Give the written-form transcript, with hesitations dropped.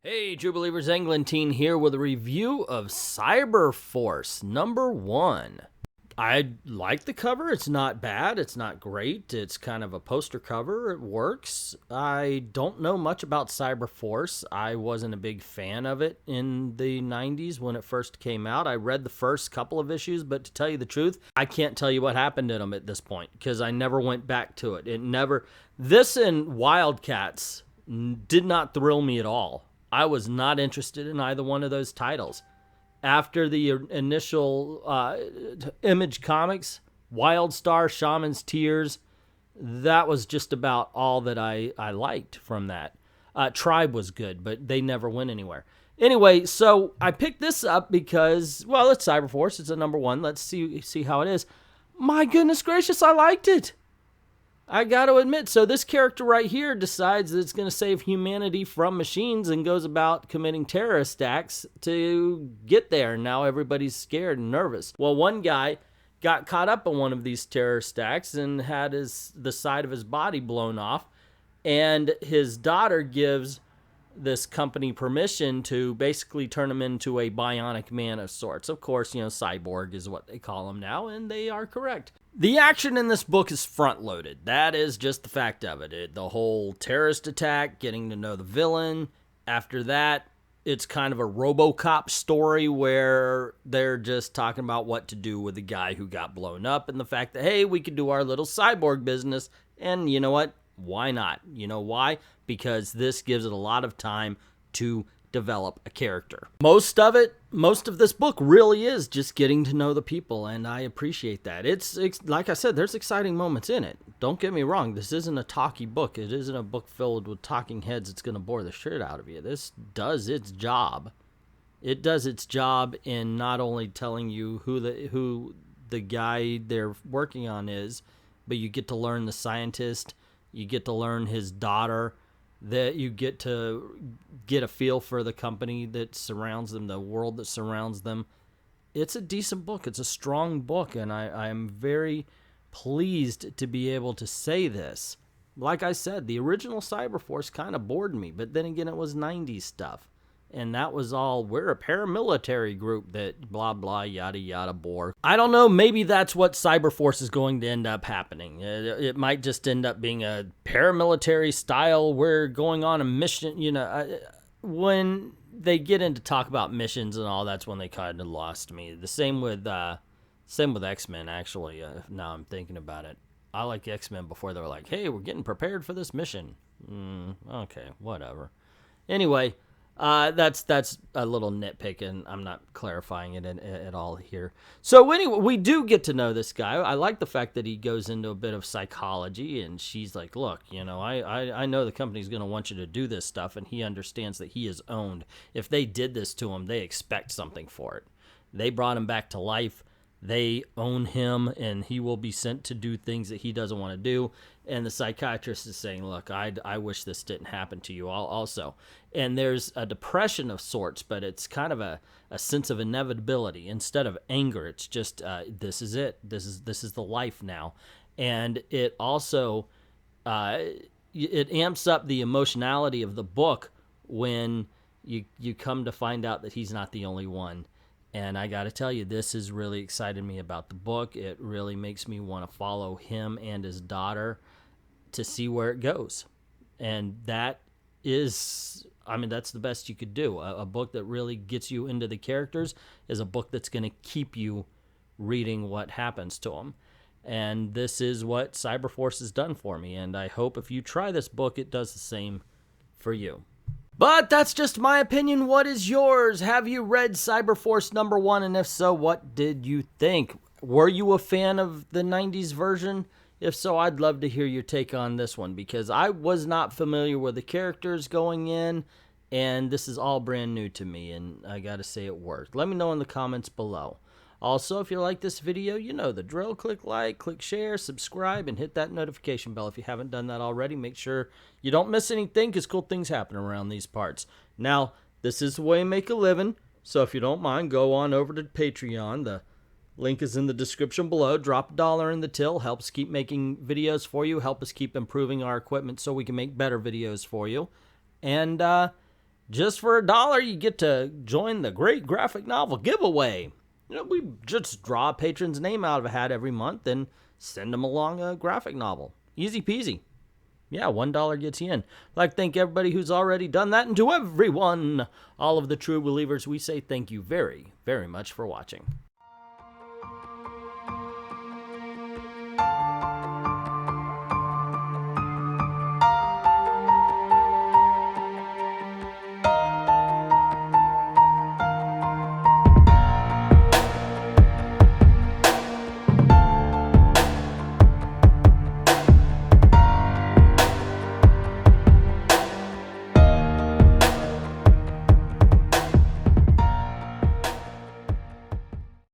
Hey, True Believers, Englentine here with a review of Cyberforce #1. I like the cover. It's not bad. It's not great. It's kind of a poster cover. It works. I don't know much about Cyberforce. I wasn't a big fan of it in the 90s when it first came out. I read the first couple of issues, but to tell you the truth, I can't tell you what happened in them at this point because I never went back to it. This and Wildcats did not thrill me at all. I was not interested in either one of those titles. After the initial Image Comics, Wildstar, Shaman's Tears, that was just about all that I liked from that. Tribe was good, but they never went anywhere. Anyway, so I picked this up because, well, it's Cyberforce. It's a #1. Let's see how it is. My goodness gracious, I liked it. I got to admit, so this character right here decides that it's going to save humanity from machines and goes about committing terrorist acts to get there. Now everybody's scared and nervous. Well, one guy got caught up in one of these terrorist acts and had the side of his body blown off, and his daughter gives this company permission to basically turn him into a bionic man of sorts. Of course, cyborg is what they call him now, and they are correct. The action in this book is front-loaded. That is just the fact of it. The whole terrorist attack, getting to know the villain. After that, it's kind of a RoboCop story where they're just talking about what to do with the guy who got blown up and the fact that, hey, we could do our little cyborg business. And you know what? Why not? You know why? Because this gives it a lot of time to develop a character. Most of this book really is just getting to know the people, and I appreciate that. It's like I said, there's exciting moments in it. Don't get me wrong, this isn't a talky book. It isn't a book filled with talking heads that's going to bore the shit out of you. This does its job. It does its job in not only telling you who the guy they're working on is, but you get to learn the scientist, you get to learn his daughter, that you get to get a feel for the company that surrounds them, the world that surrounds them. It's a decent book. It's a strong book, and I am very pleased to be able to say this. Like I said, the original Cyberforce kind of bored me, but then again, it was 90s stuff. And that was all, we're a paramilitary group that blah, blah, yada, yada, bore. I don't know, maybe that's what Cyberforce is going to end up happening. It might just end up being a paramilitary style, we're going on a mission, when they get into talk about missions and all, that's when they kind of lost me. The same with X-Men, actually, now I'm thinking about it. I like X-Men before they were like, hey, we're getting prepared for this mission. Okay, whatever. Anyway, that's a little nitpick, and I'm not clarifying it at all here. So anyway, we do get to know this guy. I like the fact that he goes into a bit of psychology, and she's like, look, I know the company's going to want you to do this stuff, and he understands that he is owned. If they did this to him, they expect something for it. They brought him back to life. They own him, and he will be sent to do things that he doesn't want to do. And the psychiatrist is saying, look, I wish this didn't happen to you also. And there's a depression of sorts, but it's kind of a sense of inevitability. Instead of anger, it's just, this is it. This is the life now. And it also, it amps up the emotionality of the book when you come to find out that he's not the only one. And I got to tell you, this has really excited me about the book. It really makes me want to follow him and his daughter to see where it goes. And that is, that's the best you could do. A book that really gets you into the characters is a book that's going to keep you reading what happens to them. And this is what Cyberforce has done for me. And I hope if you try this book, it does the same for you. But that's just my opinion. What is yours? Have you read Cyberforce #1? And if so, what did you think? Were you a fan of the 90s version? If so, I'd love to hear your take on this one, because I was not familiar with the characters going in, and this is all brand new to me, and I gotta say it worked. Let me know in the comments below. Also, if you like this video, you know the drill. Click like, click share, subscribe, and hit that notification bell if you haven't done that already. Make sure you don't miss anything, because cool things happen around these parts. Now, this is the way to make a living, so if you don't mind, go on over to Patreon. The link is in the description below. Drop $1 in the till. Helps keep making videos for you. Help us keep improving our equipment so we can make better videos for you. And Just for $1, you get to join the Great Graphic Novel Giveaway. We just draw a patron's name out of a hat every month and send them along a graphic novel. Easy peasy. Yeah, $1 gets you in. I'd like to thank everybody who's already done that, and to everyone, all of the true believers, we say thank you very, very much for watching.